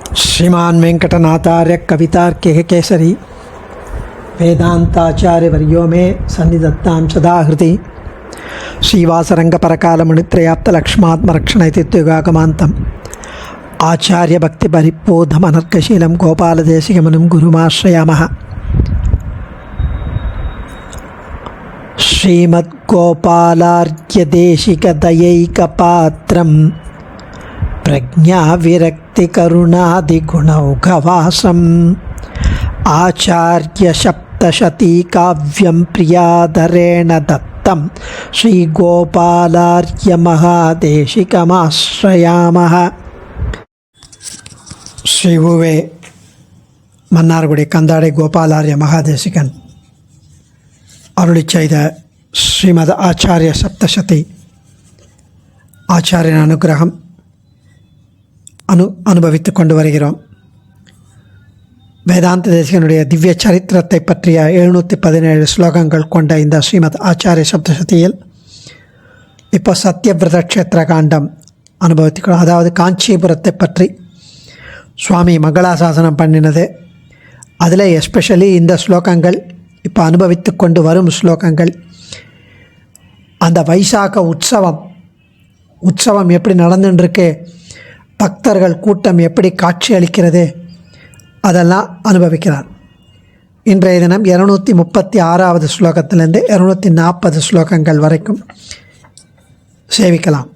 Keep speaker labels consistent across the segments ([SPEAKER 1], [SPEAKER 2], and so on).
[SPEAKER 1] श्रीमान वेंकटनाथार्य कवितार्किक केसरी वेदांताचार्य वर्यो में सन्निधत्तां सदा हृदि श्रीवासरंग परकालमुनित्रयाप्त लक्ष्मात्मरक्षणैतित्युगागमान्तम् आचार्य भक्ति परिपोधमनर्कशीलं गोपालदेशिकमुनिं गुरुमाश्रयामः। श्रीमद्गोपालार्घ्यदेशिकदयैकपात्रं प्रज्ञाविरक्तिकरुणादिगुणौघवासम् आचार्यसप्तशतीकाव्यं प्रियाधरेण दत्तं श्रीगोपालार्घ्यमहादेशिकमाश्रयामः। श्री उवे मन्नारगुडी कंदाडे गोपालार्य महादेशिकन अरुளி செய்த ஸ்ரீமத் ஆச்சாரிய சப்தசதி ஆச்சாரியன் அனுகிரகம் அனுபவித்து கொண்டு வருகிறோம். வேதாந்த தேசிகனுடைய திவ்ய சரித்திரத்தை பற்றிய 717 ஸ்லோகங்கள் கொண்ட இந்த ஸ்ரீமத் ஆச்சாரிய சப்தசதியில் இப்போ சத்யவிரத க்ஷேத்திர காண்டம் அனுபவித்துக்கிறோம். அதாவது காஞ்சிபுரத்தை பற்றி சுவாமி மங்களாசாசனம் பண்ணினது. அதில் எஸ்பெஷலி இந்த ஸ்லோகங்கள் இப்போ அனுபவித்து கொண்டு வரும் ஸ்லோகங்கள் அந்த வைசாக உற்சவம் எப்படி நடந்துட்டுருக்கு, பக்தர்கள் கூட்டம் எப்படி காட்சி அளிக்கிறது, அதெல்லாம் அனுபவிக்கிறார். இன்றைய தினம் 236வது ஸ்லோகத்திலேருந்து 240 ஸ்லோகங்கள் வரைக்கும் சேவிக்கலாம்.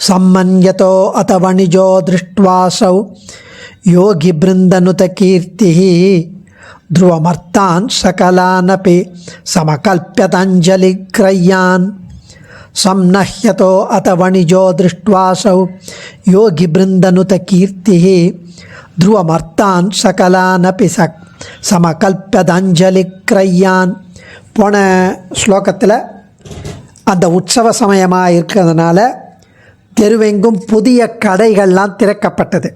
[SPEAKER 1] சம்மன்யதோ அத வணிஜோ திருஷ்ட்வாசௌ யோகி பிருந்தனுத கீர்த்தி ध्रुवमर्थान् सकलानपि समकल्प्यताञ्जलिग्रह्यान् सम्नह्यतो अथ वणिजो दृष्ट्वासौ योगिबृन्दनुतकीर्तिः ध्रुवमर्थान् सकलानपि समकल्प्यताञ्जलिग्रह्यान्. போன ஸ்லோகத்தில் அந்த உற்சவ சமயமாக இருக்கிறதுனால தெருவெங்கும் புதிய கடைகள்லாம் திறக்கப்பட்டது,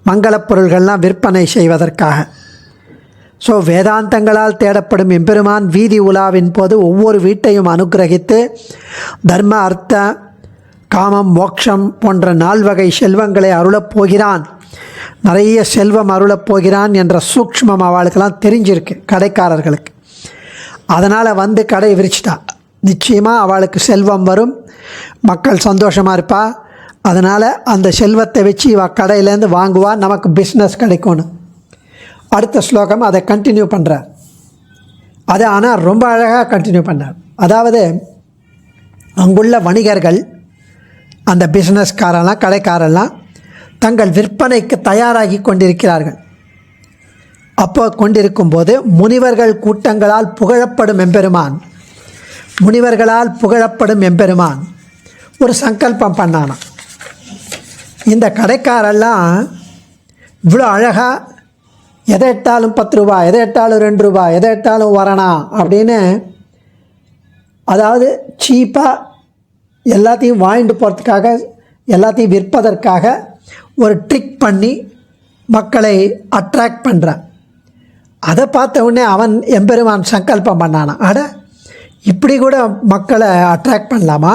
[SPEAKER 1] மங்களப் பொருள்கள்லாம் விற்பனை செய்வதற்காக. ஸோ வேதாந்தங்களால் தேடப்படும் எம்பெருமான் வீதி உலாவின் போது ஒவ்வொரு வீட்டையும் அனுகிரகித்து தர்ம அர்த்த காமம் மோட்சம் போன்ற 4 வகை செல்வங்களை அருளப் போகிறான், நிறைய செல்வம் அருளப் போகிறான் என்ற சூக்ஷ்மம் அவளுக்கெல்லாம் தெரிஞ்சிருக்கு கடைக்காரர்களுக்கு. அதனால் வந்து கடை விரிச்சிட்டா. நிச்சயமாக அவளுக்கு செல்வம் வரும், மக்கள் சந்தோஷமாக இருப்பா. அதனால் அந்த செல்வத்தை வச்சு இவள் கடையிலேருந்து வாங்குவா, நமக்கு பிஸ்னஸ் கிடைக்கும்னு. அடுத்த ஸ்லோகம் அதை கண்டினியூ பண்ணுறார். அதை ஆனால் ரொம்ப அழகாக கண்டினியூ பண்ணார். அதாவது அங்குள்ள வணிகர்கள், அந்த பிஸ்னஸ்காரெல்லாம் கடைக்காரெல்லாம் தங்கள் விற்பனைக்கு தயாராகி கொண்டிருக்கிறார்கள். அப்போ கொண்டிருக்கும்போது முனிவர்கள் கூட்டங்களால் புகழப்படும் எம்பெருமான் ஒரு சங்கல்பம் பண்ணானாம். இந்த கடைக்காரெல்லாம் இவ்வளோ அழகாக எதை எட்டாலும் 10 ரூபா, எதை எட்டாலும் 2 ரூபா, எதை எட்டாலும் வரணா அப்படின்னு, அதாவது சீப்பாக எல்லாத்தையும் வாங்கிட்டு போகிறதுக்காக, எல்லாத்தையும் விற்பதற்காக ஒரு ட்ரிக் பண்ணி மக்களை அட்ராக்ட் பண்ணுறான். அதை பார்த்த உடனே அவன் எம்பெருமான் சங்கல்பம் பண்ணானா, அட இப்படி கூட மக்களை அட்ராக்ட் பண்ணலாமா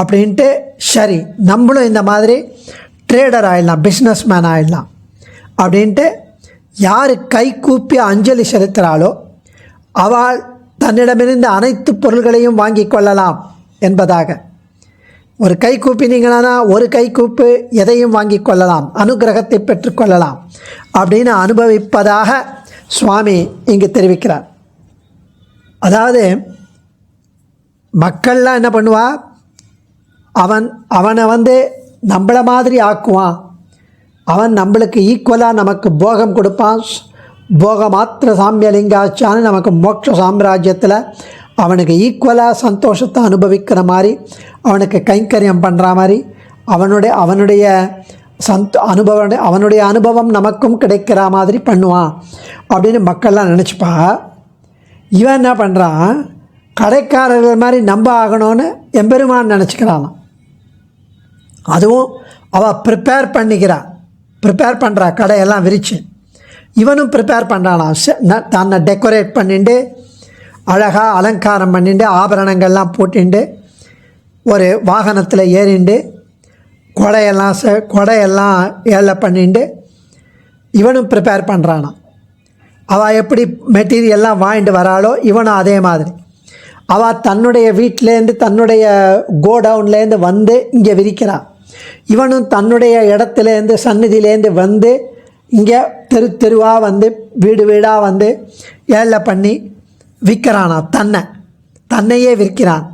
[SPEAKER 1] அப்படின்ட்டு, சரி நம்மளும் இந்த மாதிரி ட்ரேடர் ஆகிடலாம், பிஸ்னஸ் மேன் ஆகிடலாம் அப்படின்ட்டு யார் கை கூப்பி அஞ்சலி செலுத்துகிறாளோ அவள் தன்னிடமிருந்து அனைத்து பொருள்களையும் வாங்கி கொள்ளலாம் என்பதாக. ஒரு கை கூப்பினீங்கன்னா ஒரு கை கூப்பு எதையும் வாங்கி கொள்ளலாம், அனுகிரகத்தை பெற்றுக்கொள்ளலாம் அப்படின்னு அனுபவிப்பதாக சுவாமி இங்கு தெரிவிக்கிறார். அதாவது மக்கள்லாம் என்ன பண்ணுவா, அவனை நம்மளை மாதிரி ஆக்குவான், அவன் நம்மளுக்கு ஈக்குவலாக நமக்கு போகம் கொடுப்பான், போகமாத்திர சாமியலிங்காச்சான்னு நமக்கு மோட்ச சாம்ராஜ்யத்தில் அவனுக்கு ஈக்குவலாக சந்தோஷத்தை அனுபவிக்கிற மாதிரி, அவனுக்கு கைங்கரியம் பண்ணுற மாதிரி, அவனுடைய அனுபவம் நமக்கும் கிடைக்கிற மாதிரி பண்ணுவான் அப்படின்னு மக்கள்லாம் நினச்சிப்பா. இவன் என்ன பண்ணுறான், கடைக்காரர்கள் மாதிரி நம்ப ஆகணும்னு எம்பெருமான் நினச்சிக்கிறான். அதுவும் அவள் ப்ரிப்பேர் பண்ணுறா, கடையெல்லாம் விரிச்சு. இவனும் ப்ரிப்பேர் பண்ணுறானா, தன்னை டெக்கரேட் பண்ணிட்டு அழகாக அலங்காரம் பண்ணிட்டு ஆபரணங்கள்லாம் போட்டுண்டு ஒரு வாகனத்தில் ஏறிண்டு கொடையெல்லாம் ஏழை பண்ணிட்டு இவனும் ப்ரிப்பேர் பண்ணுறானான். அவள் எப்படி மெட்டீரியல்லாம் வாங்கிட்டு வராளோ இவனும் அதே மாதிரி. அவள் தன்னுடைய வீட்டிலேருந்து தன்னுடைய கோடவுன்லேருந்து வந்து இங்கே விரிக்கிறான். இவனும் தன்னுடைய இடத்துலேருந்து சந்நிதியிலேருந்து வந்து இங்கே தெருவாக வந்து வீடு வீடாக வந்து ஏழை பண்ணி விற்கிறானா. தன்னையே விற்கிறான்,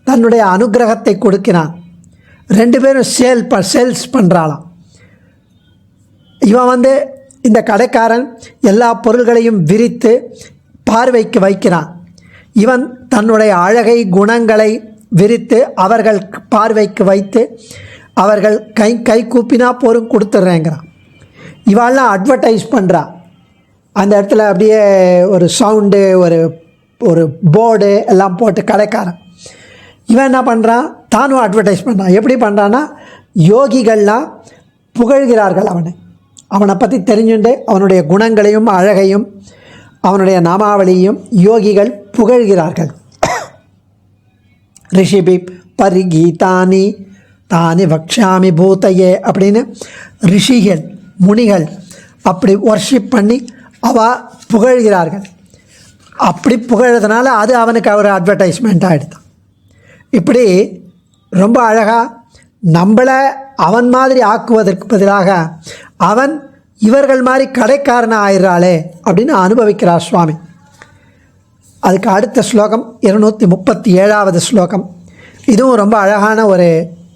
[SPEAKER 1] தன்னுடைய அனுகிரகத்தை கொடுக்கிறான். ரெண்டு பேரும் சேல்ஸ் பண்ணுறாளாம். இவன் வந்து இந்த கடைக்காரன் எல்லா பொருள்களையும் விரித்து பார்வைக்கு வைக்கிறான். இவன் தன்னுடைய அழகை குணங்களை விரித்து அவர்கள் பார்வைக்கு வைத்து அவர்கள் கை கூப்பினா போரும் கொடுத்துட்றேங்கிறான். இவாள்லாம் அட்வர்டைஸ் பண்ணுறா. அந்த இடத்துல அப்படியே ஒரு சவுண்டு ஒரு போர்டு எல்லாம் போட்டு கடைக்காரன். இவன் என்ன பண்ணுறான், தானும் அட்வர்டைஸ் பண்ணுறான். எப்படி பண்ணுறான்னா, யோகிகள்லாம் புகழ்கிறார்கள் அவனை பற்றி தெரிஞ்சுட்டு அவனுடைய குணங்களையும் அழகையும் அவனுடைய நாமாவளியும் யோகிகள் புகழ்கிறார்கள். ரிஷிபி பரிகீதானி தானி வக்ஷாமி பூத்தையே அப்படின்னு ரிஷிகள் முனிகள் அப்படி வர்ஷிப் பண்ணி புகழ்கிறார்கள். அப்படி புகழ்றதுனால அது அவனுக்கு ஒரு அட்வர்டைஸ்மெண்ட் ஆகிடுதான். இப்படி ரொம்ப அழகாக நம்மளை அவன் மாதிரி ஆக்குவதற்கு பதிலாக அவன் இவர்கள் மாதிரி கடைக்காரனாக ஆயிடுறாளே அப்படின்னு அனுபவிக்கிறார் சுவாமி. அதுக்கு அடுத்த ஸ்லோகம் 237வது ஸ்லோகம். இதுவும் ரொம்ப அழகான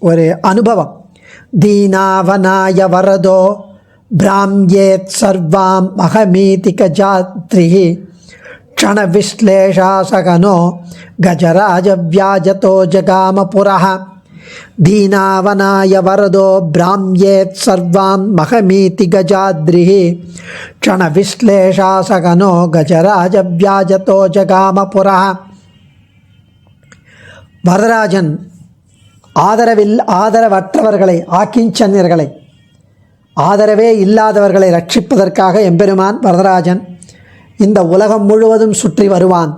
[SPEAKER 1] ஒரு அனுபவம். தீனாவனாய வரதோ பிராம்யேத் சர்வாம் அகமீதிக ஜாத்ரிஹி க்ஷண விஸ்லேஷாசகனோ கஜராஜ வியாஜதோ ஜகாம புரஹ. தீனாவனாய வரதோ பிராம்யேத் சர்வாம் மகமீதி கஜாத்ரிஹி க்ஷண விஸ்லேஷாசகனோ கஜராஜ வியாஜதோ ஜகாம புரஹ. வரதராஜன் ஆதரவற்றவர்களை ஆக்கிஞ்சன்யர்களை ஆதரவே இல்லாதவர்களை ரட்சிப்பதற்காக எம்பெருமான் வரதராஜன் இந்த உலகம் முழுவதும் சுற்றி வருவான்,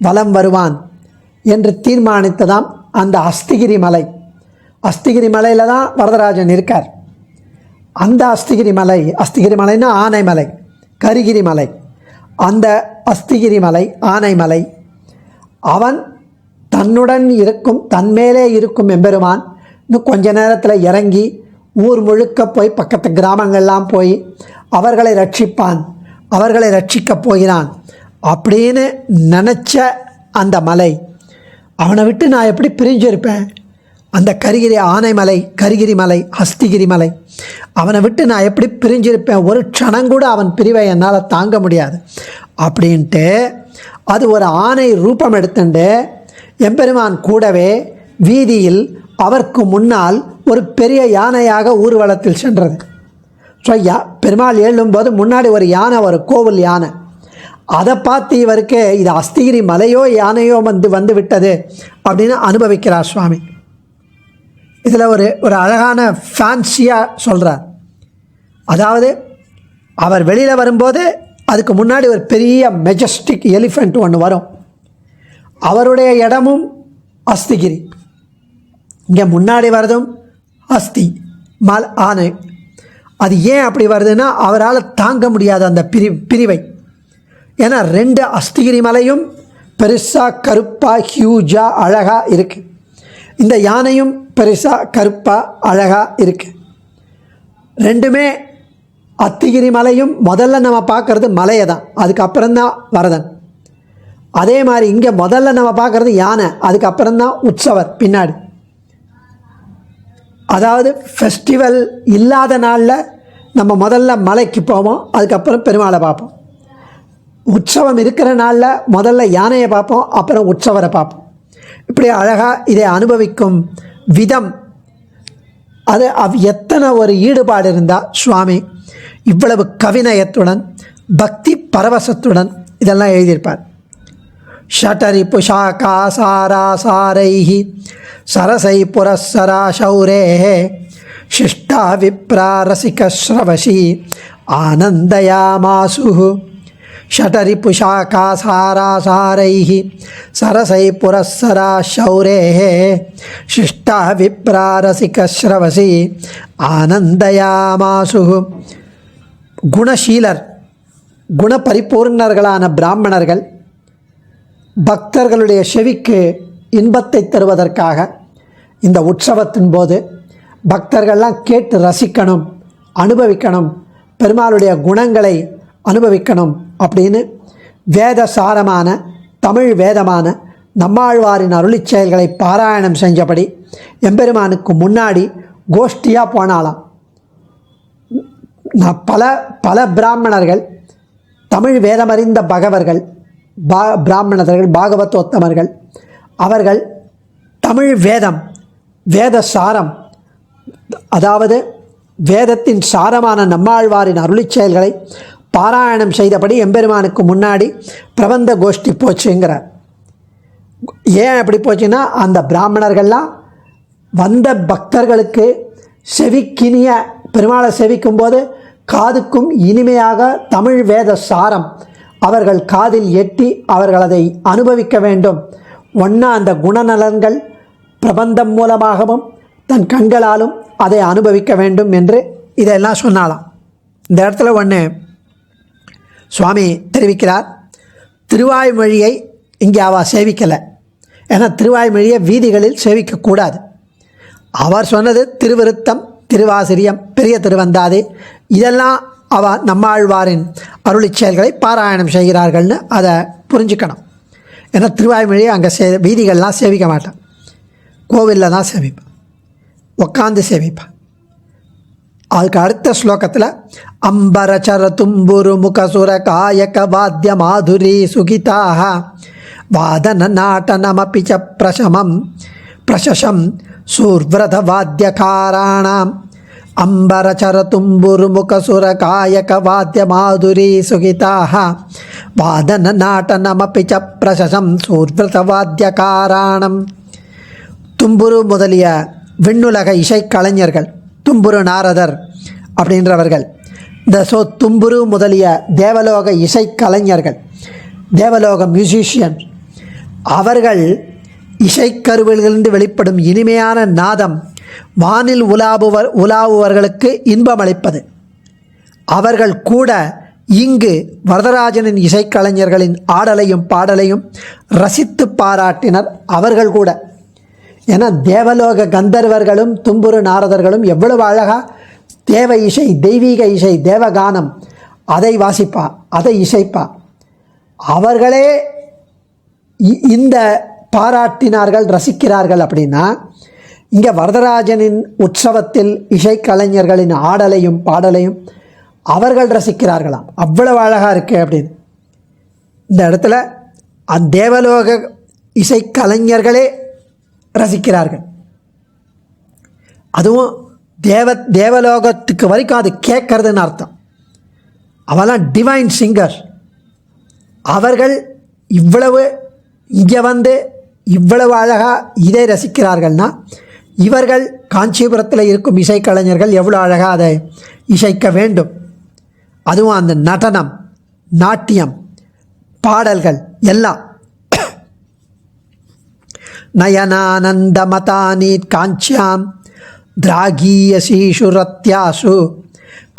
[SPEAKER 1] வலம் வருவான் என்று தீர்மானித்ததாம் அந்த அஸ்திகிரி மலையில் தான் வரதராஜன் இருக்கார். அந்த அஸ்திகிரி மலைன்னா ஆனைமலை, கரிகிரி மலை. அந்த அஸ்திகிரி மலை ஆனைமலை அவன் தன்னுடன் இருக்கும் தன்மேலே இருக்கும் எம்பெருமான் இன்னும் கொஞ்ச நேரத்தில் இறங்கி ஊர் முழுக்க போய் பக்கத்து கிராமங்கள்லாம் போய் அவர்களை ரட்சிக்கப் போகிறான் அப்படின்னு நினச்ச அந்த மலை அவனை விட்டு நான் எப்படி பிரிஞ்சிருப்பேன்? அந்த கரிகிரி மலை அஸ்திகிரி மலை அவனை விட்டு நான் எப்படி பிரிஞ்சிருப்பேன்? ஒரு க்ஷணங்கூட அவன் பிரிவை என்னால் தாங்க முடியாது அப்படின்ட்டு அது ஒரு ஆணை ரூபம் எடுத்துட்டு எம்பெருமான் கூடவே வீதியில் அவருக்கு முன்னால் ஒரு பெரிய யானையாக ஊர்வலத்தில் சென்றது. ஸோ பெருமாள் எழும்போது முன்னாடி ஒரு யானை, ஒரு கோவில் யானை. அதை பார்த்து இவருக்கு இது அஸ்திகிரி மலையோ யானையோ வந்து விட்டது அப்படின்னு அனுபவிக்கிறார் சுவாமி. இதில் ஒரு அழகான ஃபேன்சியாக சொல்கிறார். அதாவது அவர் வெளியில் வரும்போது அதுக்கு முன்னாடி ஒரு பெரிய மெஜஸ்டிக் எலிஃபெண்ட் ஒன்று வரும். அவருடைய இடமும் அஸ்திகிரி. இங்கே முன்னாடி வரதும் ஆனை. அது ஏன் அப்படி வருதுன்னா அவரால் தாங்க முடியாத அந்த பிரிவை. ஏன்னா ரெண்டு அஸ்திகிரி மலையும் பெருசாக கருப்பாக ஹியூஜாக அழகாக இருக்குது. இந்த யானையும் பெருசாக கருப்பாக அழகாக இருக்குது. ரெண்டுமே அத்திகிரி மலையும் முதல்ல நம்ம பார்க்குறது மலையை தான், அதுக்கப்புறம்தான் வரதன். அதே மாதிரி இங்கே முதல்ல நம்ம பார்க்குறது யானை, அதுக்கப்புறம்தான் உற்சவர் பின்னாடி. அதாவது ஃபெஸ்டிவல் இல்லாத நாளில் நம்ம முதல்ல மலைக்கு போவோம், அதுக்கப்புறம் பெருமாளை பார்ப்போம். உற்சவம் இருக்கிற நாளில் முதல்ல யானையை பார்ப்போம், அப்புறம் உற்சவரை பார்ப்போம். இப்படி அழகாக இதை அனுபவிக்கும் விதம் அது எத்தனை ஒரு ஈடுபாடு இருந்தால் சுவாமி இவ்வளவு கவிநயத்துடன் பக்தி பரவசத்துடன் இதெல்லாம் எழுதியிருப்பார். ஷட்டரி புஷாகா சாராசாரைஹி சரசை புரஸ்ஸரா சௌரேஹே शिष्टा विप्रा रसिकश्रवशी आनन्दयामासुः ஷடரி புஷாகா சாராசாரைஹி சரசை புரஸ்ஸரா ஷௌரேஹே சிஷ்டா விப்ராரசிக ஸ்ரவசி ஆனந்தயாமாசுகு. குணசீலர், குணபரிபூர்ணர்களான பிராமணர்கள் பக்தர்களுடைய செவிக்கு இன்பத்தை தருவதற்காக இந்த உற்சவத்தின் போது பக்தர்கள்லாம் கேட்டு ரசிக்கணும், அனுபவிக்கணும், பெருமாளுடைய குணங்களை அனுபவிக்கணும் அப்படின்னு வேத சாரமான தமிழ் வேதமான நம்மாழ்வாரின் அருளிச் செயல்களை பாராயணம் செஞ்சபடி எம்பெருமானுக்கு முன்னாடி கோஷ்டியாக போனாலாம். பல பிராமணர்கள், தமிழ் வேதமறிந்த பகவர்கள், பிராமணர்கள், பாகவதோத்தமர்கள், அவர்கள் தமிழ் வேதம், வேத சாரம், அதாவது வேதத்தின் சாரமான நம்மாழ்வாரின் அருளிச் செயல்களை பாராயணம் செய்தபடி எம்பெருமானுக்கு முன்னாடி பிரபந்த கோஷ்டி போச்சுங்கிறார். ஏன் அப்படி போச்சுன்னா, அந்த பிராமணர்கள்லாம் வந்த பக்தர்களுக்கு செவிக்கினிய பெருமாளை செவிக்கும்போது காதுக்கும் இனிமையாக தமிழ் வேத சாரம் அவர்கள் காதில் எட்டி அவர்கள் அதை அனுபவிக்க வேண்டும். ஒன்றா அந்த குணநலன்கள் பிரபந்தம் மூலமாகவும் தன் கண்களாலும் அதை அனுபவிக்க வேண்டும் என்று இதெல்லாம் சொன்னாலாம். இந்த இடத்துல ஒன்று சுவாமி தெரிவிக்கிறார். திருவாய்மொழியை இங்கே அவள் சேவிக்கலை. ஏன்னா திருவாய்மொழியை வீதிகளில் சேவிக்கக்கூடாது. அவர் சொன்னது திருவிருத்தம், திருவாசிரியம், பெரிய திருவந்தாதி, இதெல்லாம் அவள் நம்மாழ்வாரின் அருளிச் செயல்களை பாராயணம் செய்கிறார்கள்னு அதை புரிஞ்சுக்கணும். ஏன்னா திருவாய்மொழியை அங்கே வீதிகள்லாம் சேவிக்க மாட்டான், கோவிலில் தான் சேவிப்பான், உட்காந்து சேவிப்பான். அதுக்கு அடுத்த ஸ்லோகத்தில் அம்பரச்சர தும்புரு முகசுர காயக வாத்திய மாதுரி சுகிதாக வாதன நாட்டனமபி ச பிரசசம் சூர்விரத வாத்தியகாராணாம் அம்பரச்சர தும்புரு முகசுர காயக வாத்திய மாதுரி சுகிதாக வாதன நாட்டனமபி ச பிரசசம் சூர்விரத வாத்தியகாராணம். தும்புரு முதலிய விண்ணுலக இசைக்கலைஞர்கள், தும்புரு நாரதர் அப்படின்றவர்கள், இந்த தும்புரு முதலிய தேவலோக இசைக்கலைஞர்கள், தேவலோக மியூசிஷியன், அவர்கள் இசைக்கருவிலிருந்து வெளிப்படும் இனிமையான நாதம் வானில் உலாவுவர்களுக்கு இன்பம் அளிப்பது. அவர்கள் கூட இங்கு வரதராஜனின் இசைக்கலைஞர்களின் ஆடலையும் பாடலையும் ரசித்து பாராட்டினர். அவர்கள் கூட, ஏன்னா தேவலோக கந்தர்வர்களும் தும்புரு நாரதர்களும் எவ்வளவு அழகாக தேவ இசை, தெய்வீக இசை, தேவகானம் அதை வாசிப்பா, அதை இசைப்பா. அவர்களே இந்த பாராட்டினார்கள், ரசிக்கிறார்கள். அப்படின்னா இங்கே வரதராஜனின் உற்சவத்தில் இசைக்கலைஞர்களின் ஆடலையும் பாடலையும் அவர்கள் ரசிக்கிறார்களாம். அவ்வளவு அழகாக இருக்கு அப்படின்னு இந்த இடத்துல அந்த தேவலோக இசைக்கலைஞர்களே ரசிக்கிறார்கள். அதுவும் தேவலோகத்துக்கு வரைக்கும் அது கேட்கறதுன்னு அர்த்தம். அவெல்லாம் டிவைன் சிங்கர். அவர்கள் இவ்வளவு இங்கே வந்து இவ்வளவு அழகாக இதை ரசிக்கிறார்கள்னா, இவர்கள் காஞ்சிபுரத்தில் இருக்கும் இசைக்கலைஞர்கள் எவ்வளோ அழகாக அதை இசைக்க வேண்டும். அதுவும் அந்த நடனம், நாட்டியம், பாடல்கள் எல்லாம். நயனானந்தமதானி காஞ்சியாம் திராகீயசீஷு ரத்யாசு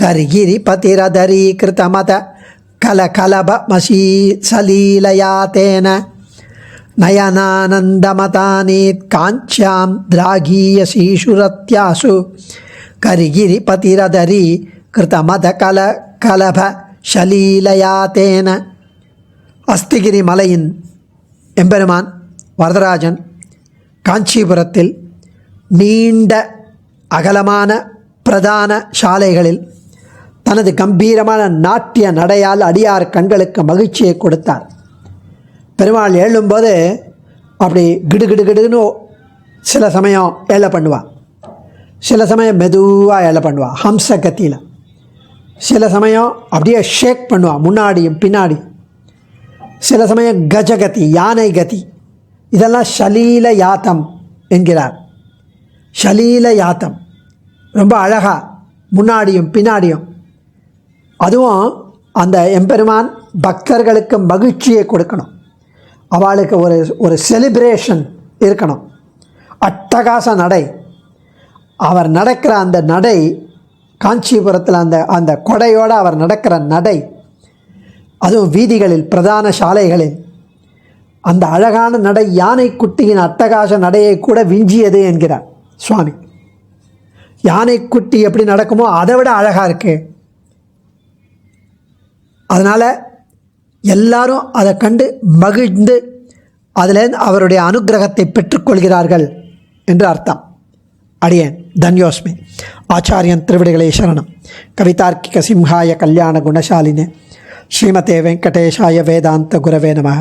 [SPEAKER 1] கர்கிரி பதிரதரி கிருதமத கலகலபமசீ சலீலயா தேன. நயனானந்தமதானி காஞ்சியாம் திராகீயசீஷு ரத்யாசு கர்கிரி பதிரதரி கிருதமத கலகலப சலீலயா தேன. அஸ்திகிரி மலையின் எம்பெருமான் வரதராஜன் காஞ்சிபுரத்தில் நீண்ட அகலமான பிரதான சாலைகளில் தனது கம்பீரமான நாட்டிய நடையால் அடியார் கண்களுக்கு மகிழ்ச்சியை கொடுத்தார். பெருமாள் எழும்போது அப்படி கிடுகிடுகிடுன்னு சில சமயம் ஏழை பண்ணுவாள், சில சமயம் மெதுவாக ஏழை பண்ணுவாள் ஹம்ச கத்தியில், சில சமயம் அப்படியே ஷேக் பண்ணுவாள் முன்னாடியும் பின்னாடி, சில சமயம் கஜகதி யானை கதி. இதெல்லாம் ஷலீல யாத்தம் என்கிறார். ஷலீல யாத்தம் ரொம்ப அழகாக முன்னாடியும் பின்னாடியும். அதுவும் அந்த எம்பெருமான் பக்தர்களுக்கு மகிழ்ச்சியை கொடுக்கணும், அவளுக்கு ஒரு செலிப்ரேஷன் இருக்கணும். அட்டகாச நடை, அவர் நடக்கிற அந்த நடை, காஞ்சிபுரத்தில் அந்த கொடையோடு அவர் நடக்கிற நடை, அதுவும் வீதிகளில், பிரதான சாலைகளில் அந்த அழகான நடை யானை குட்டியின் அட்டகாச நடையை கூட விஞ்சியது என்கிறார் சுவாமி. யானை குட்டி எப்படி நடக்குமோ அதை விட அழகாக இருக்கு. அதனால் எல்லாரும் அதை கண்டு மகிழ்ந்து அதில் அவருடைய அனுக்கிரகத்தை பெற்றுக்கொள்கிறார்கள் என்று அர்த்தம். அடியேன் தன்யோஸ்மி. ஆச்சாரியன் திருவிடிகளே சரணம். கவிதார்க்கிக சிம்ஹாய கல்யாண குணசாலினே ஸ்ரீமதே வெங்கடேஷாய வேதாந்த குரவே நமः.